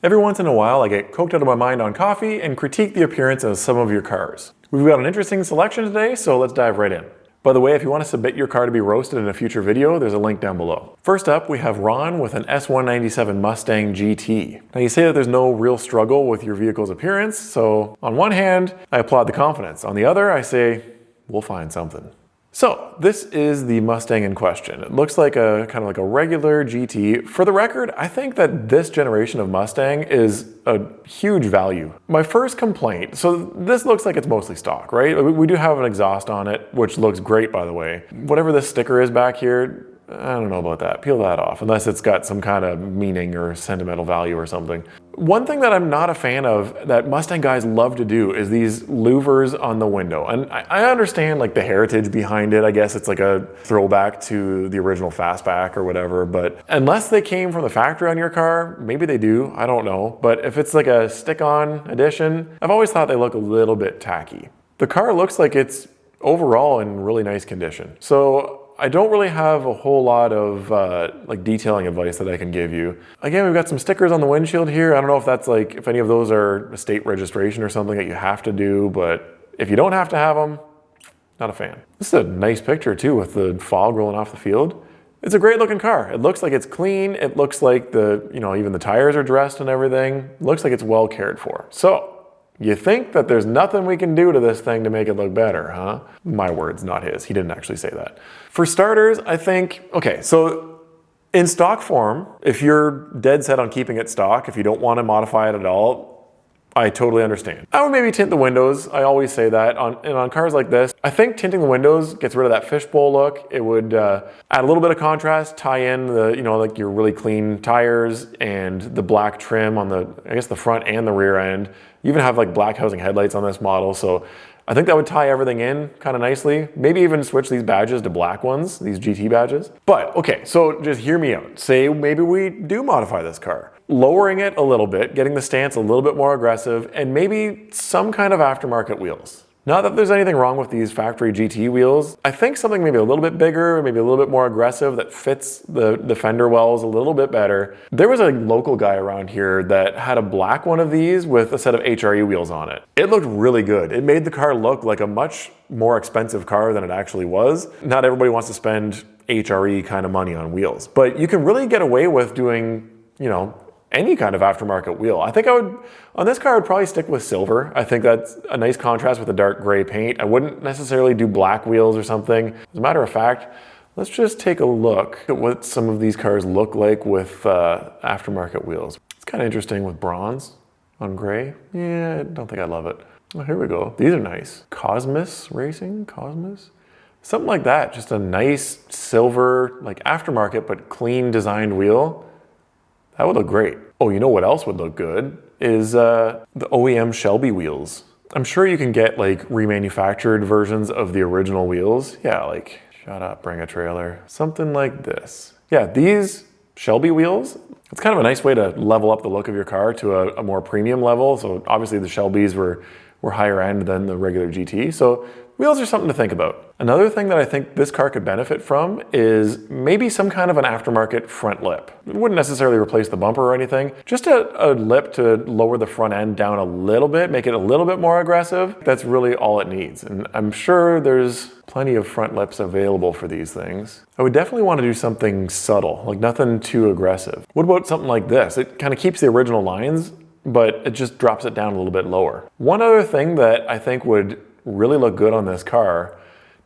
Every once in a while, I get coked out of my mind on coffee and critique the appearance of some of your cars. We've got an interesting selection today, so let's dive right in. By the way, if you want to submit your car to be roasted in a future video, there's a link down below. First up, we have Ron with an S197 Mustang GT. Now you say that there's no real struggle with your vehicle's appearance, so on one hand, I applaud the confidence. On the other, I say, we'll find something. So this is the Mustang in question. It looks like a kind of like a regular GT. For the record, I think that this generation of Mustang is a huge value. My first complaint, so this looks like it's mostly stock, right? We do have an exhaust on it, which looks great, by the way. Whatever this sticker is back here, I don't know about that. Peel that off, unless it's got some kind of meaning or sentimental value or something. One thing that I'm not a fan of that Mustang guys love to do is these louvers on the window. And I understand like the heritage behind it. I guess it's like a throwback to the original fastback or whatever. But unless they came from the factory on your car, maybe they do. I don't know. But if it's like a stick-on edition, I've always thought they look a little bit tacky. The car looks like it's overall in really nice condition. So I don't really have a whole lot of like detailing advice that I can give you. Again, we've got some stickers on the windshield here. I don't know if that's like, if any of those are a state registration or something that you have to do, but if you don't have to have them, not a fan. This is a nice picture too with the fog rolling off the field. It's a great looking car. It looks like it's clean. It looks like even the tires are dressed and everything. It looks like it's well cared for. So, you think that there's nothing we can do to this thing to make it look better, huh? My words, not his. He didn't actually say that. For starters, I think, okay, so in stock form, if you're dead set on keeping it stock, if you don't want to modify it at all, I totally understand. I would maybe tint the windows. I always say that. On cars like this, I think tinting the windows gets rid of that fishbowl look. It would add a little bit of contrast, tie in the, like your really clean tires and the black trim on the, I guess the front and the rear end. You even have like black housing headlights on this model. So I think that would tie everything in kind of nicely. Maybe even switch these badges to black ones, these GT badges. But okay, so just hear me out. Say maybe we do modify this car. Lowering it a little bit, getting the stance a little bit more aggressive, and maybe some kind of aftermarket wheels. Not that there's anything wrong with these factory GT wheels. I think something maybe a little bit bigger, maybe a little bit more aggressive that fits the fender wells a little bit better. There was a local guy around here that had a black one of these with a set of HRE wheels on it. It looked really good. It made the car look like a much more expensive car than it actually was. Not everybody wants to spend HRE kind of money on wheels, but you can really get away with doing, any kind of aftermarket wheel. I think on this car, I would probably stick with silver. I think that's a nice contrast with the dark gray paint. I wouldn't necessarily do black wheels or something. As a matter of fact, let's just take a look at what some of these cars look like with aftermarket wheels. It's kind of interesting with bronze on gray. Yeah, I don't think I love it. Oh, here we go. These are nice. Cosmos Racing, Cosmos? Something like that. Just a nice silver, like aftermarket, but clean designed wheel. That would look great. Oh, you know what else would look good? Is the OEM Shelby wheels. I'm sure you can get like remanufactured versions of the original wheels. Yeah, like, shut up, bring a trailer. Something like this. Yeah, these Shelby wheels, it's kind of a nice way to level up the look of your car to a more premium level. So obviously the Shelbys were higher end than the regular GT. So wheels are something to think about. Another thing that I think this car could benefit from is maybe some kind of an aftermarket front lip. It wouldn't necessarily replace the bumper or anything, just a lip to lower the front end down a little bit, make it a little bit more aggressive. That's really all it needs. And I'm sure there's plenty of front lips available for these things. I would definitely want to do something subtle, like nothing too aggressive. What about something like this? It kind of keeps the original lines, but it just drops it down a little bit lower. One other thing that I think would really look good on this car,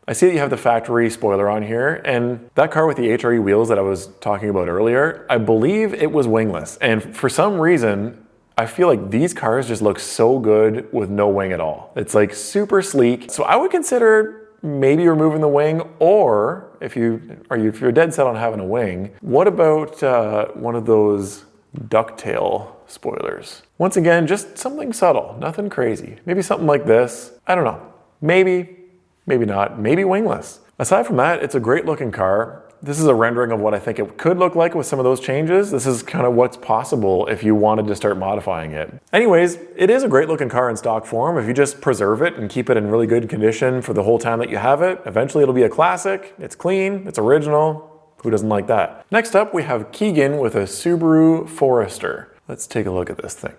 I see that you have the factory spoiler on here, and that car with the HRE wheels that I was talking about earlier, I believe it was wingless. And for some reason, I feel like these cars just look so good with no wing at all. It's like super sleek. So I would consider maybe removing the wing, or if you're dead set on having a wing, what about one of those ducktail spoilers? Once again, just something subtle, nothing crazy. Maybe something like this. I don't know. Maybe, maybe not. Maybe wingless. Aside from that, it's a great looking car. This is a rendering of what I think it could look like with some of those changes. This is kind of what's possible if you wanted to start modifying it. Anyways, it is a great looking car in stock form. If you just preserve it and keep it in really good condition for the whole time that you have it, eventually it'll be a classic. It's clean, it's original. Who doesn't like that? Next up, we have Keegan with a Subaru Forester. Let's take a look at this thing.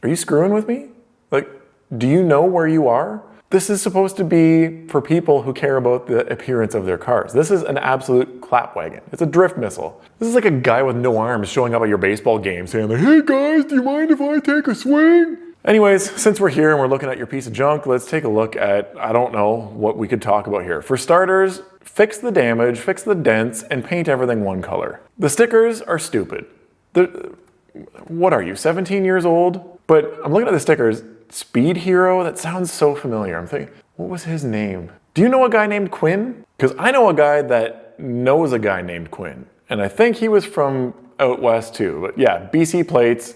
Are you screwing with me? Like, do you know where you are? This is supposed to be for people who care about the appearance of their cars. This is an absolute clapwagon. It's a drift missile. This is like a guy with no arms showing up at your baseball game saying like, hey guys, do you mind if I take a swing? Anyways, since we're here and we're looking at your piece of junk, let's take a look at, I don't know what we could talk about here. For starters, fix the damage, fix the dents, and paint everything one color. The stickers are stupid. What are you, 17 years old? But I'm looking at the stickers. Speed Hero, that sounds so familiar. I'm thinking, what was his name? Do you know a guy named Quinn? Because I know a guy that knows a guy named Quinn. And I think he was from out west too. But yeah, BC plates,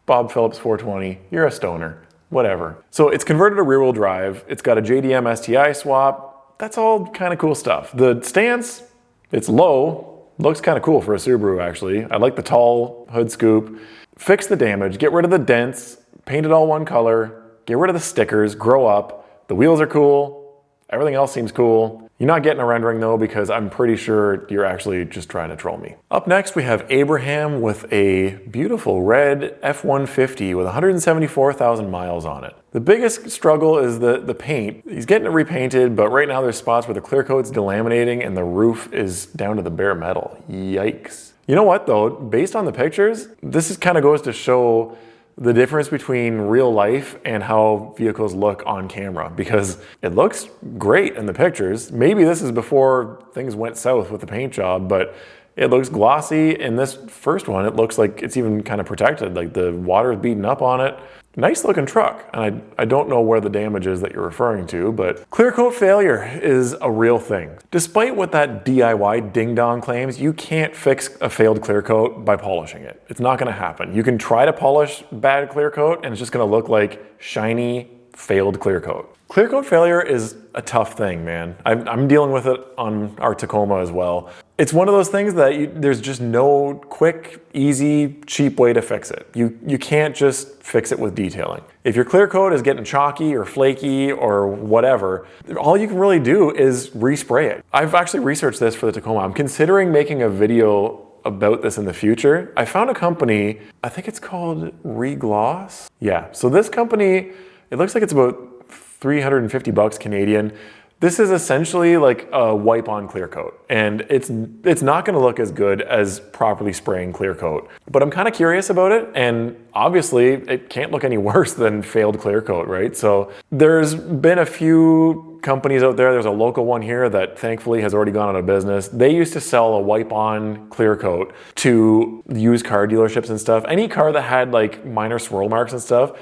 Bob Phillips 420, you're a stoner, whatever. So it's converted to rear wheel drive. It's got a JDM STI swap. That's all kind of cool stuff. The stance, it's low. Looks kind of cool for a Subaru actually. I like the tall hood scoop. Fix the damage, get rid of the dents, paint it all one color, get rid of the stickers, grow up. The wheels are cool. Everything else seems cool. You're not getting a rendering though, because I'm pretty sure you're actually just trying to troll me. Up next, we have Abraham with a beautiful red F-150 with 174,000 miles on it. The biggest struggle is the paint. He's getting it repainted, but right now there's spots where the clear coat's delaminating and the roof is down to the bare metal. Yikes. You know what though, based on the pictures, this kind of goes to show the difference between real life and how vehicles look on camera, because it looks great in the pictures. Maybe this is before things went south with the paint job, but it looks glossy. In this first one, it looks like it's even kind of protected, like the water is beating up on it. Nice looking truck, and I don't know where the damage is that you're referring to, but clear coat failure is a real thing. Despite what that DIY ding-dong claims, you can't fix a failed clear coat by polishing it. It's not gonna happen. You can try to polish bad clear coat, and it's just gonna look like shiny, failed clear coat. Clear coat failure is a tough thing, man. I'm dealing with it on our Tacoma as well. It's one of those things that there's just no quick, easy, cheap way to fix it. You can't just fix it with detailing. If your clear coat is getting chalky or flaky or whatever, all you can really do is respray it. I've actually researched this for the Tacoma. I'm considering making a video about this in the future. I found a company, I think it's called Regloss. Yeah, so this company, it looks like it's about 350 bucks Canadian. This is essentially like a wipe-on clear coat, and it's not gonna look as good as properly spraying clear coat. But I'm kind of curious about it, and obviously it can't look any worse than failed clear coat, right? So there's been a few companies out there. There's a local one here that thankfully has already gone out of business. They used to sell a wipe-on clear coat to used car dealerships and stuff. Any car that had like minor swirl marks and stuff,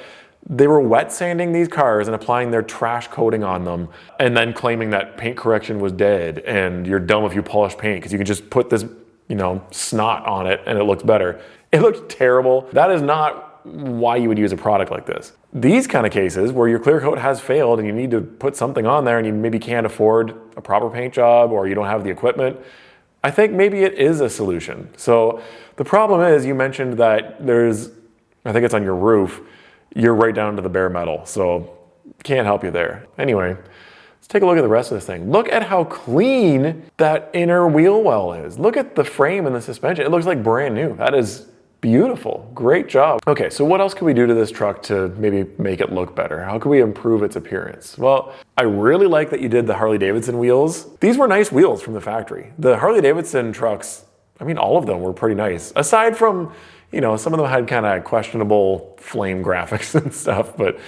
they were wet sanding these cars and applying their trash coating on them and then claiming that paint correction was dead and you're dumb if you polish paint because you can just put this, snot on it and it looks better. It looked terrible. That is not why you would use a product like this. These kind of cases where your clear coat has failed and you need to put something on there and you maybe can't afford a proper paint job or you don't have the equipment, I think maybe it is a solution. So the problem is you mentioned that I think it's on your roof, you're right down to the bare metal, so can't help you there. Anyway, let's take a look at the rest of this thing. Look at how clean that inner wheel well is. Look at the frame and the suspension. It looks like brand new. That is beautiful. Great job. Okay, so what else can we do to this truck to maybe make it look better? How can we improve its appearance? Well, I really like that you did the Harley-Davidson wheels. These were nice wheels from the factory. The Harley-Davidson trucks, all of them were pretty nice. Aside from some of them had kind of questionable flame graphics and stuff, but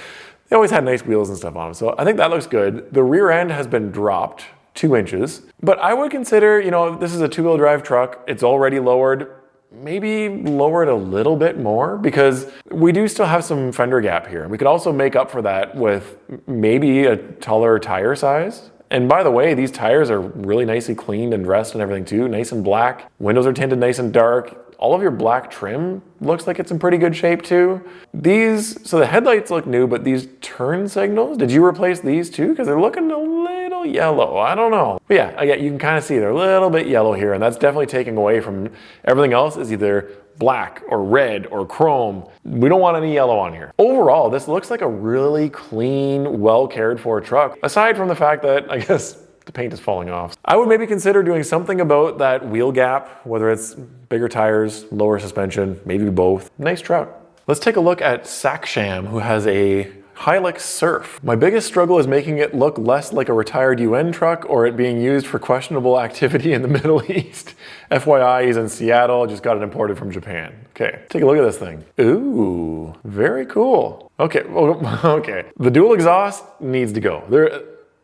they always had nice wheels and stuff on them. So I think that looks good. The rear end has been dropped 2 inches, but I would consider, this is a two-wheel drive truck. It's already lowered. Maybe lower it a little bit more because we do still have some fender gap here. We could also make up for that with maybe a taller tire size. And by the way, these tires are really nicely cleaned and dressed and everything too, nice and black. Windows are tinted nice and dark. All of your black trim looks like it's in pretty good shape too. So the headlights look new, but these turn signals, did you replace these too? Because they're looking a little yellow, I don't know. But yeah, you can kind of see they're a little bit yellow here, and that's definitely taking away from everything else is either black or red or chrome. We don't want any yellow on here. Overall, this looks like a really clean, well cared for truck. Aside from the fact that, I guess, the paint is falling off. I would maybe consider doing something about that wheel gap, whether it's bigger tires, lower suspension, maybe both. Nice truck. Let's take a look at Saksham, who has a Hilux Surf. My biggest struggle is making it look less like a retired UN truck or it being used for questionable activity in the Middle East. FYI, he's in Seattle, just got it imported from Japan. Okay, take a look at this thing. Ooh, very cool. Okay, okay. The dual exhaust needs to go.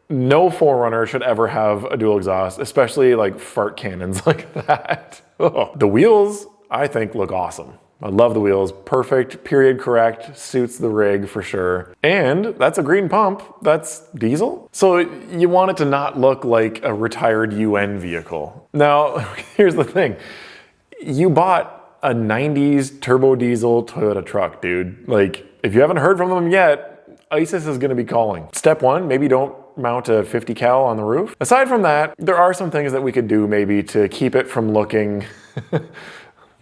No 4Runner should ever have a dual exhaust, especially like fart cannons like that. The wheels, I think, look awesome. I love the wheels, perfect, period correct, suits the rig for sure. And that's a green pump, that's diesel. So you want it to not look like a retired UN vehicle. Now, here's the thing. You bought a 90s turbo diesel Toyota truck, dude. Like, if you haven't heard from them yet, ISIS is gonna be calling. Step one, maybe don't mount a 50 cal on the roof. Aside from that, there are some things that we could do maybe to keep it from looking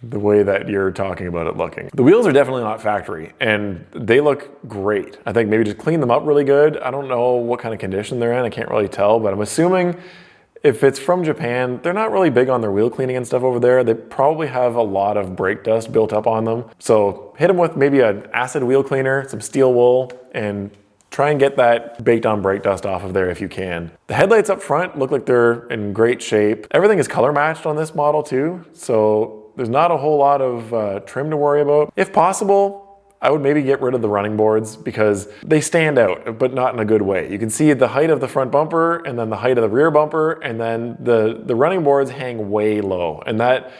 the way that you're talking about it looking. The wheels are definitely not factory and they look great. I think maybe just clean them up really good. I don't know what kind of condition they're in. I can't really tell, but I'm assuming if it's from Japan, they're not really big on their wheel cleaning and stuff over there. They probably have a lot of brake dust built up on them. So hit them with maybe an acid wheel cleaner, some steel wool, and try and get that baked on brake dust off of there if you can. The headlights up front look like they're in great shape. Everything is color matched on this model too. So there's not a whole lot of trim to worry about. If possible, I would maybe get rid of the running boards because they stand out, but not in a good way. You can see the height of the front bumper and then the height of the rear bumper, and then the running boards hang way low. And that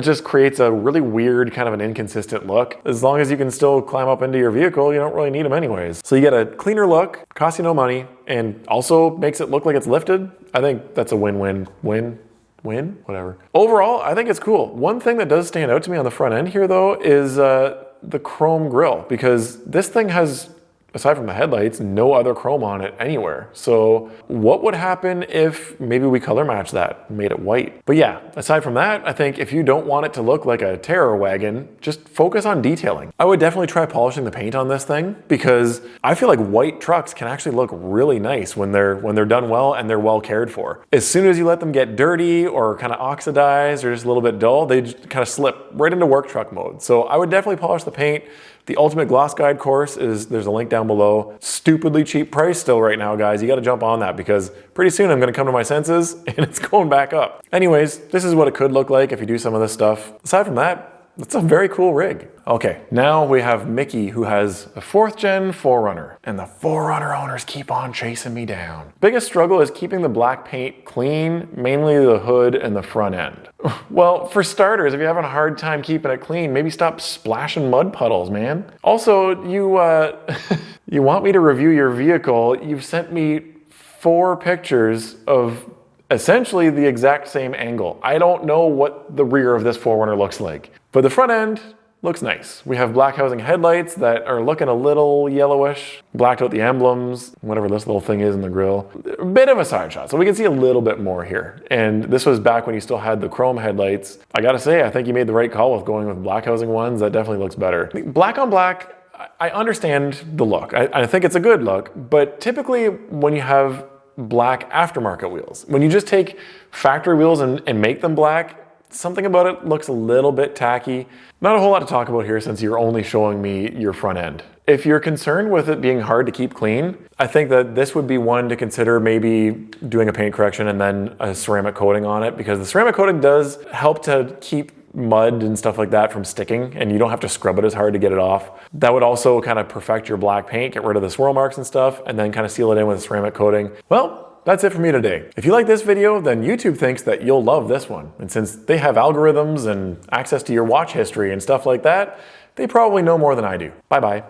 just creates a really weird, kind of an inconsistent look. As long as you can still climb up into your vehicle, you don't really need them anyways. So you get a cleaner look, costs you no money, and also makes it look like it's lifted. I think that's a win-win-win. Whatever. Overall, I think it's cool. One thing that does stand out to me on the front end here though is the chrome grille, because this thing has, aside from the headlights, no other chrome on it anywhere. So what would happen if maybe we color match that, made it white? But yeah, aside from that, I think if you don't want it to look like a terror wagon, just focus on detailing. I would definitely try polishing the paint on this thing because I feel like white trucks can actually look really nice when they're done well and they're well cared for. As soon as you let them get dirty or kind of oxidized or just a little bit dull, they just kind of slip right into work truck mode. So I would definitely polish the paint. The Ultimate Gloss Guide course there's a link down below. Stupidly cheap price still right now, guys. You gotta jump on that because pretty soon I'm gonna come to my senses and it's going back up. Anyways, this is what it could look like if you do some of this stuff. Aside from that, it's a very cool rig. Okay, now we have Mickey, who has a 4th gen 4Runner, and the 4Runner owners keep on chasing me down. Biggest struggle is keeping the black paint clean, mainly the hood and the front end. Well, for starters, if you're having a hard time keeping it clean, maybe stop splashing mud puddles, man. Also, you want me to review your vehicle. You've sent me 4 pictures of essentially the exact same angle. I don't know what the rear of this 4Runner looks like, but the front end looks nice. We have black housing headlights that are looking a little yellowish, blacked out the emblems, whatever this little thing is in the grille. A bit of a side shot, so we can see a little bit more here. And this was back when you still had the chrome headlights. I gotta say, I think you made the right call with going with black housing ones. That definitely looks better. Black on black, I understand the look. I think it's a good look, but typically when you have black aftermarket wheels, when you just take factory wheels and make them black, something about it looks a little bit tacky. Not a whole lot to talk about here since you're only showing me your front end. If you're concerned with it being hard to keep clean, I think that this would be one to consider maybe doing a paint correction and then a ceramic coating on it, because the ceramic coating does help to keep mud and stuff like that from sticking, and you don't have to scrub it as hard to get it off. That would also kind of perfect your black paint, get rid of the swirl marks and stuff, and then kind of seal it in with a ceramic coating. Well, that's it for me today. If you like this video, then YouTube thinks that you'll love this one. And since they have algorithms and access to your watch history and stuff like that, they probably know more than I do. Bye-bye.